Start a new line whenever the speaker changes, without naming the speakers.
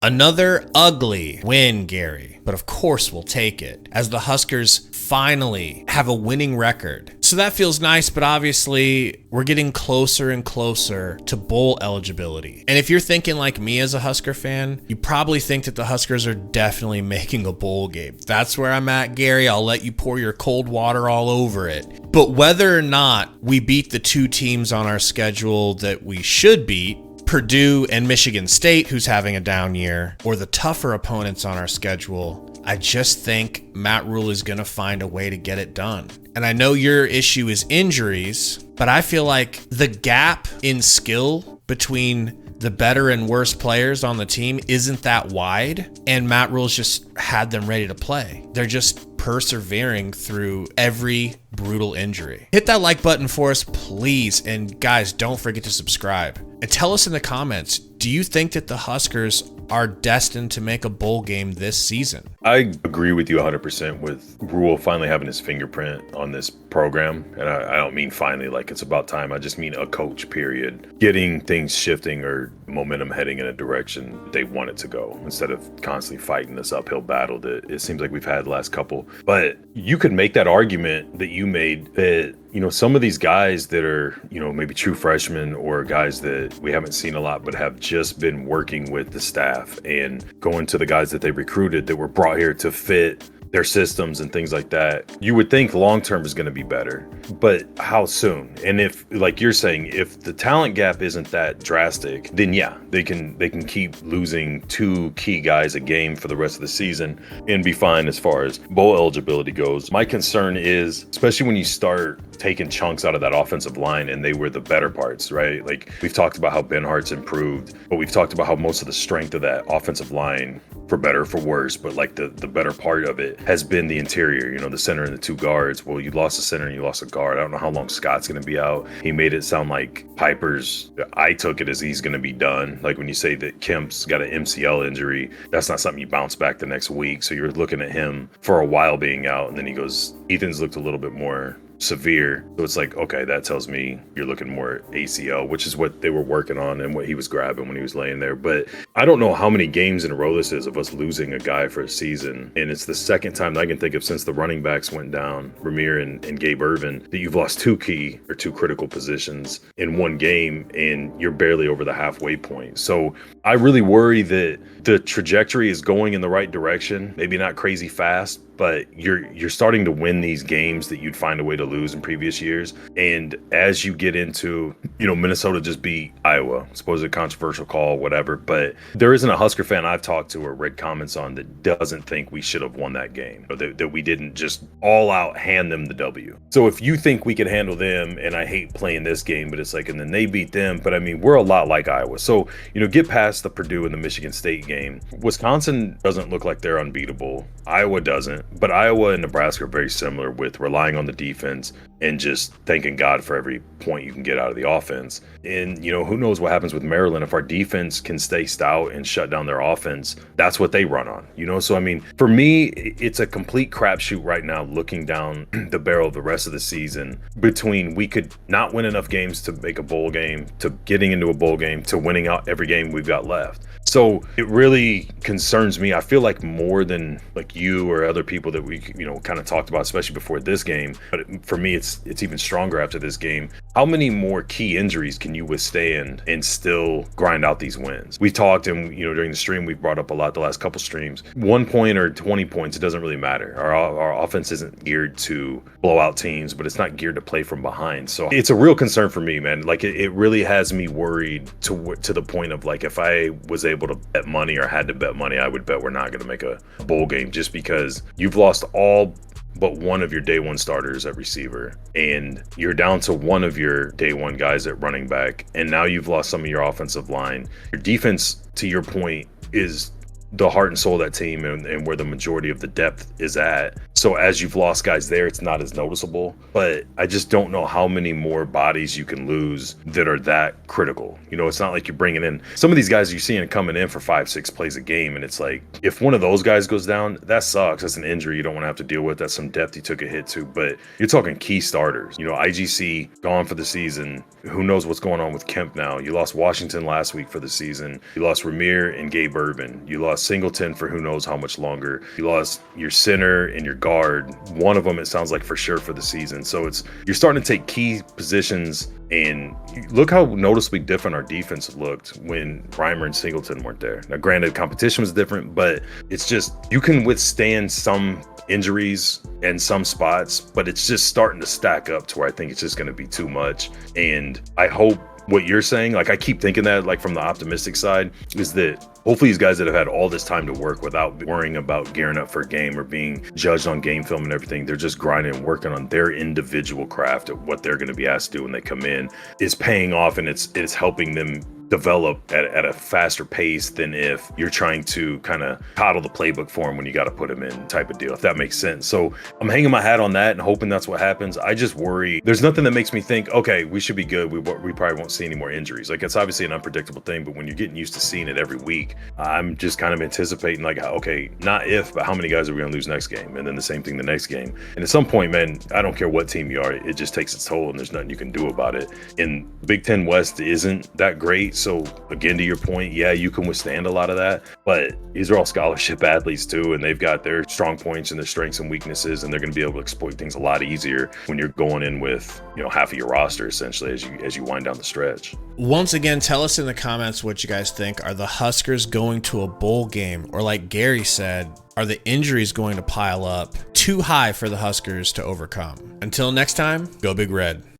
Another ugly win, Gary, but of course we'll take it, as the Huskers finally have a winning record. So that feels nice, but obviously we're getting closer and closer to bowl eligibility. And if you're thinking like me as a Husker fan, you probably think that the Huskers are definitely making a bowl game. That's where I'm at, Gary. I'll let you pour your cold water all over it. But whether or not we beat the two teams on our schedule that we should beat, Purdue and Michigan State, who's having a down year, or the tougher opponents on our schedule, I just think Matt Rhule is going to find a way to get it done. And I know your issue is injuries, but I feel like the gap in skill between the better and worse players on the team isn't that wide, and Matt Rhule's just had them ready to play. They're just persevering through every brutal injury. Hit that like button for us, please. And guys, don't forget to subscribe. And tell us in the comments, do you think that the Huskers are destined to make a bowl game this season?
I agree with you 100% with Rhule finally having his fingerprint on this program. And I don't mean finally like it's about time. I just mean a coach, period. Getting things shifting or momentum heading in a direction they want it to go instead of constantly fighting this uphill battle that it seems like we've had the last couple. But you could make that argument that you made that, you know, some of these guys that are, you know, maybe true freshmen or guys that we haven't seen a lot but have just been working with the staff and going to the guys that they recruited that were brought here to fit their systems and things like that, you would think long-term is going to be better, but how soon? And if, like you're saying, if the talent gap isn't that drastic, then yeah, they can keep losing two key guys a game for the rest of the season and be fine as far as bowl eligibility goes. My concern is, especially when you start taking chunks out of that offensive line and they were the better parts, right? Like we've talked about how Ben Hart's improved, but we've talked about how most of the strength of that offensive line, for better or for worse, but like the better part of it has been the interior, you know, the center and the two guards. Well, you lost a center and you lost a guard. I don't know how long Scott's going to be out. He made it sound like Piper's, I took it as he's going to be done. Like when you say that Kemp's got an MCL injury, that's not something you bounce back the next week. So you're looking at him for a while being out. And then he goes, Ethan's looked a little bit more severe. So it's like, okay, that tells me you're looking more ACL, which is what they were working on and what he was grabbing when he was laying there. But I don't know how many games in a row this is of us losing a guy for a season. And it's the second time that I can think of since the running backs went down, Ramir and Gabe Irvin, that you've lost two critical positions in one game and you're barely over the halfway point. So I really worry that the trajectory is going in the right direction, maybe not crazy fast, but you're starting to win these games that you'd find a way to lose in previous years. And as you get into, you know, Minnesota just beat Iowa, suppose a controversial call, whatever, but there isn't a Husker fan I've talked to or read comments on that doesn't think we should have won that game, or that we didn't just all out hand them the W. So if you think we can handle them, and I hate playing this game, but it's like, and then they beat them, but I mean, we're a lot like Iowa. So, you know, get past the Purdue and the Michigan State game. Wisconsin doesn't look like they're unbeatable. Iowa doesn't. But Iowa and Nebraska are very similar with relying on the defense and just thanking God for every point you can get out of the offense. And, you know, who knows what happens with Maryland. If our defense can stay stout and shut down their offense, that's what they run on, you know? So, I mean, for me, it's a complete crapshoot right now looking down the barrel of the rest of the season between we could not win enough games to make a bowl game, to getting into a bowl game, to winning out every game we've got left. So it really concerns me. I feel like more than like you or other people that we, you know, kind of talked about, especially before this game. But for me, it's even stronger after this game. How many more key injuries can you withstand and still grind out these wins? We talked, and you know, during the stream, we've brought up a lot the last couple streams. 1 point or 20 points, it doesn't really matter. Our offense isn't geared to blow out teams, but it's not geared to play from behind. So it's a real concern for me, man. Like it really has me worried to the point of like, if I was able to bet money or had to bet money, I would bet we're not going to make a bowl game, just because you've lost all but one of your day one starters at receiver, and you're down to one of your day one guys at running back, and now you've lost some of your offensive line. Your defense, to your point, is the heart and soul of that team and where the majority of the depth is at. So as you've lost guys there, it's not as noticeable. But I just don't know how many more bodies you can lose that are that critical. You know, it's not like you're bringing in some of these guys you're seeing coming in for 5-6 plays a game. And it's like, if one of those guys goes down, that sucks. That's an injury you don't want to have to deal with. That's some depth you took a hit to. But you're talking key starters. You know, IGC gone for the season. Who knows what's going on with Kemp now? You lost Washington last week for the season. You lost Ramir and Gabe Urban. You lost Singleton for who knows how much longer. You lost your center and your guard. One of them, it sounds like, for sure for the season. So you're starting to take key positions, and look how noticeably different our defense looked when Reimer and Singleton weren't there. Now, granted, competition was different, but it's just, you can withstand some injuries in some spots, but it's just starting to stack up to where I think it's just going to be too much. And I hope what you're saying, like, I keep thinking that, like, from the optimistic side, is that hopefully these guys that have had all this time to work without worrying about gearing up for a game or being judged on game film and everything, they're just grinding and working on their individual craft of what they're going to be asked to do when they come in, is paying off, and it's helping them develop at a faster pace than if you're trying to kind of coddle the playbook for him when you got to put him in, type of deal, if that makes sense. So I'm hanging my hat on that and hoping that's what happens. I just worry. There's nothing that makes me think, okay, we should be good. We probably won't see any more injuries. Like, it's obviously an unpredictable thing, but when you're getting used to seeing it every week, I'm just kind of anticipating, like, okay, not if, but how many guys are we going to lose next game? And then the same thing the next game. And at some point, man, I don't care what team you are, it just takes its toll and there's nothing you can do about it. And Big Ten West isn't that great. So again, to your point, yeah, you can withstand a lot of that, but these are all scholarship athletes too, and they've got their strong points and their strengths and weaknesses, and they're going to be able to exploit things a lot easier when you're going in with, you know, half of your roster essentially as you wind down the stretch.
Once again, tell us in the comments what you guys think. Are the Huskers going to a bowl game? Or like Gary said, are the injuries going to pile up too high for the Huskers to overcome? Until next time, go Big Red.